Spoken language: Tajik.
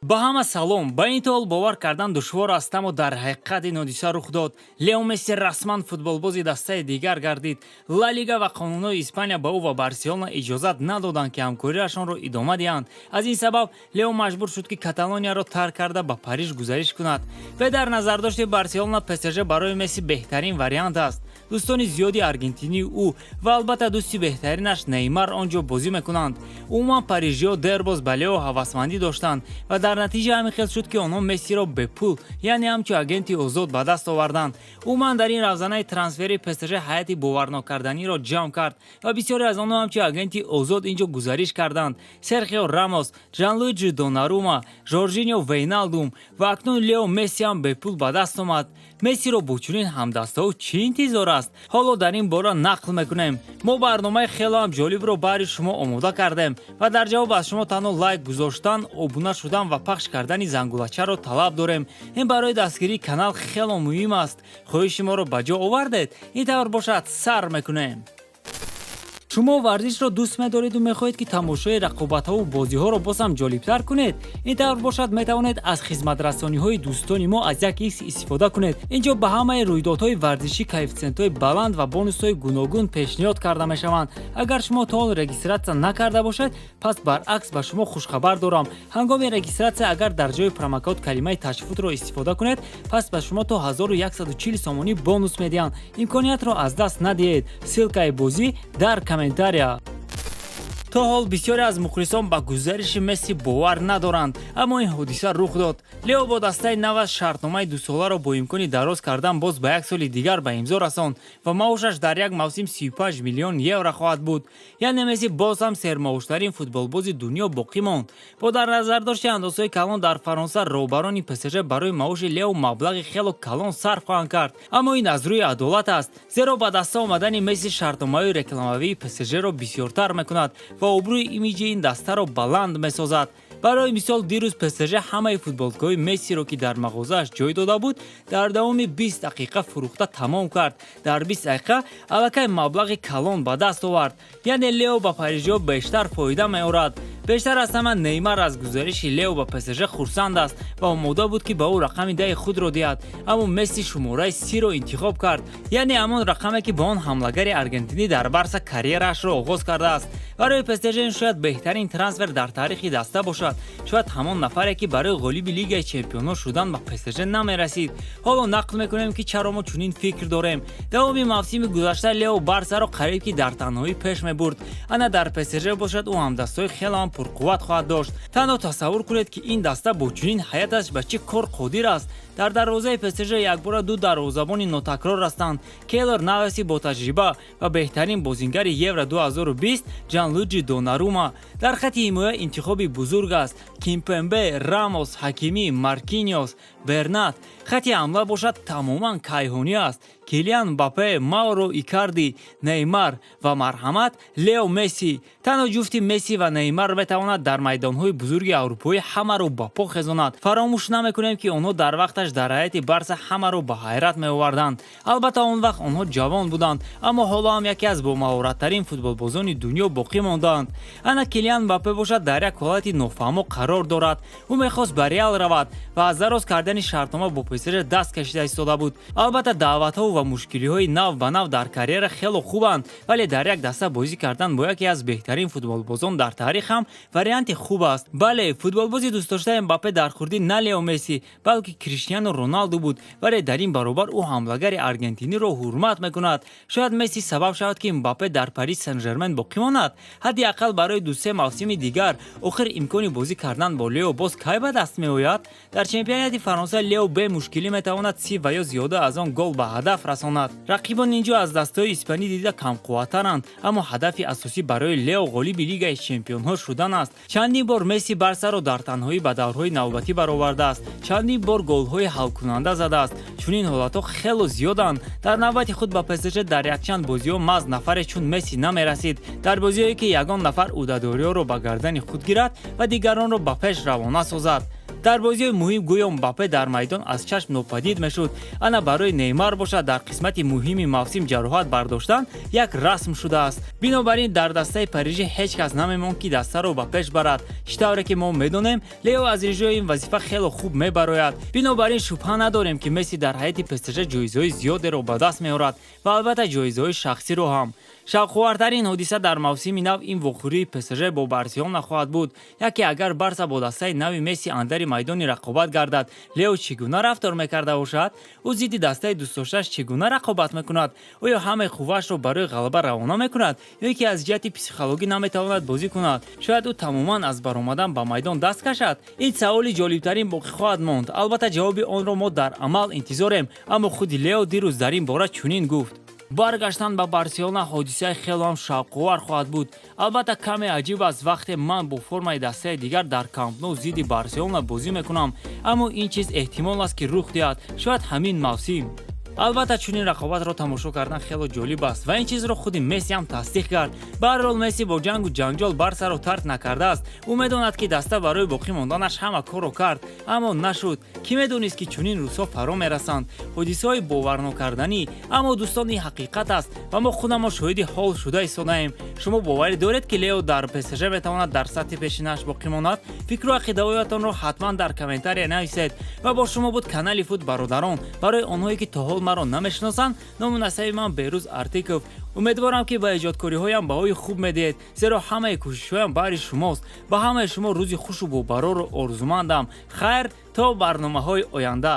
ба ҳама салом. Ба ин тол бовар кардан душвор аст, аммо дар ҳақиқат ин ҳодиса рух дод. Лео Месси расман футболбози дастаи дигар гардид. Ла Лига ва қонунҳои Испания ба ӯ ва Барселона иҷозат надоданд ки ҳамкориашонро идома диҳанд. Аз ин сабаб Лео маҷбур шуд ки Каталонияро тарк карда ба Париж гузариш кунад. Ве дар назардошти Барселона ПСЖ барои Месси беҳтарин вариант аст. дӯстони зиёди аргентинии ӯ ва албатта дӯсти беҳтаринаш Неймар он ҷо бозӣ мекунанд. Умуман парижиҳо дербоз ба Лео ҳавасмандӣ доштанд ва дар натиҷа ҳамин хел шуд ки онҳо Мессиро бепул, яъне ҳамчун агенти озод ба даст оварданд. Умуман дар ин равзанаи трансфери ПСЖ ҳайати боварнокарданиро ҷамъ кард ва бисёре аз онҳо ҳамчун агенти озод ин ҷо гузариш карданд. Серхио Рамос, Ҷанлуиҷи Донарума, Жоржиньо Вейналдум ва акнун Лео Месси ҳам бепул ба даст омад. Мессиро бо чунин ҳамдастаҳо чӣ интизор аст? Ҳоло дар ин бора нақл мекунем. Мо барномаи хело ҳам ҷолибро баҳри шумо омода кардем ва дар ҷавоб аз шумо танҳо лайк гузоштан, обуна шудан ва пахш кардани зангулачаро талаб дорем. Ин барои дастгирии канал хело муҳим аст. хоҳиши моро ба ҷо овардед? Ин тавр бошад, сар мекунем. шумо варзишро дӯст медориду мехоҳед ки тамошои рақобатҳову бозиҳоро боз ҳам ҷолибтар кунед? Ин тавр бошад метавонед аз хизматрасониҳои дӯстони мо аз 1x истифода кунед. ин ҷо ба ҳамаи рӯйдодҳои варзишӣ коэффициентҳои баланд ва бонусҳои гуногун пешниҳод карда мешаванд. агар шумо то ҳол регистратсия накарда бошед, пас баръакс ба шумо хушхабар дорам. ҳангоми регистратсия агар дар ҷои промокод калимаи ташвиқро истифода кунед, пас ба шумо то 1140 сомонӣ бонус медиҳанд. имкониятро аз даст надиҳед. ссилкаи бозӣ дар комментария. то ҳол бисёре аз мухлисон ба гузариши Месси бовар надоранд, аммо ин ҳодиса рух дод. Лео бо дастаи наваш шартномаи 2 соларо бо имкони дароз кардан боз ба 1 соли дигар ба имзо расонд ва маошаш дар як мавсим 35 миллион евро хоҳад буд. яъне Месси боз ҳам сермаоштарин футболбози дунё боқӣ монд. бо дар назардошти андозҳои калон дар Фаронса роҳбарони ПСЖ барои маоши Лео маблағи хело калон сарф хоҳанд кард. аммо ин аз рӯи адолат аст, зеро ба даста омадани Месси шартномаи рекламавии ПСЖро бисёртар мекунад ва обрӯи имиҷи ин дастаро баланд месозад. барои мисол дирӯз ПСЖ ҳамаи футболкаҳои Мессиро ки дар мағозааш ҷой дода буд, дар давоми 20 дақиқа фурӯхта тамом кард. дар 20 дақиқа аллакай маблағи калон ба даст овард. яъне Лео ба парижиҳо бештар фоида меорад. бештар аз ҳама Неймар аз гузариши Лео ба ПСЖ хурсанд аст ва омода буд ки ба ӯ рақами 10 худро диҳад, аммо Месси шумораи 30-ро интихоб кард, яъне ҳамон рақаме ки ба он ҳамлагари аргентинӣ дар Барса карьераашро оғоз кардааст. барои ПСЖ ин шояд беҳтарин трансфер дар таърихи даста бошад. шояд ҳамон нафаре ки барои ғолиби Лигаи Чемпионҳо шудан ба ПСЖ намерасид. ҳоло нақл мекунем ки чаро мо чунин фикр дорем. давоми мавсими гузашта Лео Барсаро қариб ки дар танҳоӣ пеш мебурд. ана дар ПСЖ бошад ӯ ҳамдастҳои хело ҳам пурқувват хоҳад дошт. танҳо тасаввур кунед ки ин даста бо чунин ҳайаташ ба чӣ кор қодир аст. дар дарвозаи ПСЖ якбора ду дарвозабони нотакрор ҳастанд. Кейлор Наваси бо таҷриба ва беҳтарин бозингари Евро 2020 Ҷанлуиҷи Донарума. дар хати ҳимоя интихоби бузург аст. Кимпембе, Рамос, Ҳакими, Маркиньос, Бернат. хати ҳамла бошад тамоман кайҳонӣ аст. Килиан Мбаппе, Мауро Икарди, Неймар ва марҳамат Лео Месси. танҳо ҷуфти Месси ва Неймар метавонад дар майдонҳои бузурги аврупоӣ ҳамаро ба по хезонад. фаромӯш намекунем ки онҳо дар вақташ дар ҳайати Барса ҳамаро ба ҳайрат меоварданд. албатта он вақт онҳо ҷавон буданд, аммо ҳоло ҳам яке аз бомаҳораттарин футболбозони дунё боқӣ мондаанд. ана Килиан Мбаппе бошад дар як ҳолати нофаҳмо қарор дорад. ӯ мехост ба Реал равад ва аз дароз кардани шартнома бо ПСЖ даст кашида истода буд. албатта даъватҳо ва мушкилиҳои нав ба нав дар карьера хело хубанд, вале дар як даста бозӣ кардан бо яке аз беҳтарин футболбозон дар таърих ҳам варианти хуб аст. бале, футболбози дӯстдоштаи Мбаппе дар хурдӣ на Лео Месси, балки Криштиану Роналду буд, вале дар ин баробар ӯ ҳамлагари аргентиниро ҳурмат мекунад. шояд Месси сабаб шавад ки Мбаппе дар Париж Сен-Жермен боқӣ монад. ҳадди ақал барои 2-3 мавсими дигар. охир имкони бозӣ кардан бо Лео боз кай ба даст меояд? дар чемпионати Фаронса Лео бе мушкилӣ метавонад 30 ва ё зиёда аз он гол ба ҳадаф расонад. рақибон ин ҷо аз дастаҳои испанӣ дида камқувваттаранд, аммо ҳадафи асосӣ барои Лео ғолиби Лигаи Чемпионҳо шудан аст. чандин бор Месси Барсаро дар танҳоӣ ба даврҳои навбатӣ баровардааст. чандин бор голҳои ҳалкунанда задааст. чунин ҳолатҳо хело зиёданд. дар навбати худ ба ПСЖ дар якчанд бозиҳо маҳз нафаре чун Месси намерасид. дар бозиҳое ки ягон нафар ӯдадориҳоро ба гардани худ гирад ва дигаронро ба пеш равона созад. дар бозиҳои муҳим гӯё Мбаппе дар майдон аз чашм нопадид мешуд. ана барои Неймар бошад дар қисмати муҳими мавсим ҷароҳат бардоштан як расм шудааст. бинобар ин дар дастаи парижӣ ҳеҷ кас намемонд ки дастаро ба пеш барад. иш тавре ки мо медонем Лео аз иҷрои ин вазифа хело хуб мебарояд. бинобар ин шубҳа надорем ки Месси дар ҳайати ПСЖ ҷоизаҳои зиёдеро ба даст меорад ва албатта ҷоизаҳои шахсиро ҳам. шавқовартарин ҳодиса дар мавсими нав ин вохӯрии ПСЖ бо Барселона хоҳад буд. яке агар Барса бо дастаи нави Месси андари майдони рақобат гардад, Лео чӣ гуна рафтор мекарда бошад? ӯ зидди дастаи дӯстдоштааш чӣ гуна рақобат мекунад? оё ҳамаи қувваашро барои ғалаба равона мекунад ё ки аз ҷиҳати психологӣ наметавонад бозӣ кунад? шояд ӯ тамоман аз баромадан ба майдон даст кашад? ин саъоли ҷолибтарин боқӣ хоҳад монд. албатта ҷавоби онро мо дар амал интизорем, аммо худи Лео дирӯз дар ин бора чунин гуфт: баргаштан ба Барселона ҳодисаи хело ҳам шавқовар хоҳад буд. албатта каме аҷиб аст вақте ман бо формаи дастаи дигар дар Камп Nou зидди Барселона бозӣ мекунам, аммо ин чиз эҳтимол аст ки рух диҳад, шояд ҳамин мавсим. албатта чунин рақобатро тамошо кардан хело ҷолиб аст ва ин чизро худи Месси ҳам тасдиқ кард. ба ҳар ҳол Месси бо ҷангу ҷанҷол Барсаро тарк накардааст. ӯ медонад ки даста барои боқӣ монданаш ҳама корро кард, аммо нашуд. кӣ медонист ки чунин рӯзҳо фаро мерасанд? ҳодисаҳои боварнокарданӣ, аммо дӯстон ин ҳақиқат аст ва мо худамо шоҳиди ҳол шуда истодаем. шумо боварӣ доред ки Лео дар ПСЖ метавонад дар сатҳи пешинааш боқӣ монад? фикру ақидаҳоятонро ҳатман дар комментария нависед. ва бо шумо буд канали Фут бародарон. барои онҳое ки то ҳол маро намешиносанд, ному насаби ман Беҳрӯз Артиков. умедворам ки ба иҷодкориҳоям баҳои хуб медиҳед, зеро ҳамаи кӯшишҳоям баҳри шумост. ба ҳамаи шумо рӯзи хушу бобароро орзумандам. хайр то барномаҳои оянда.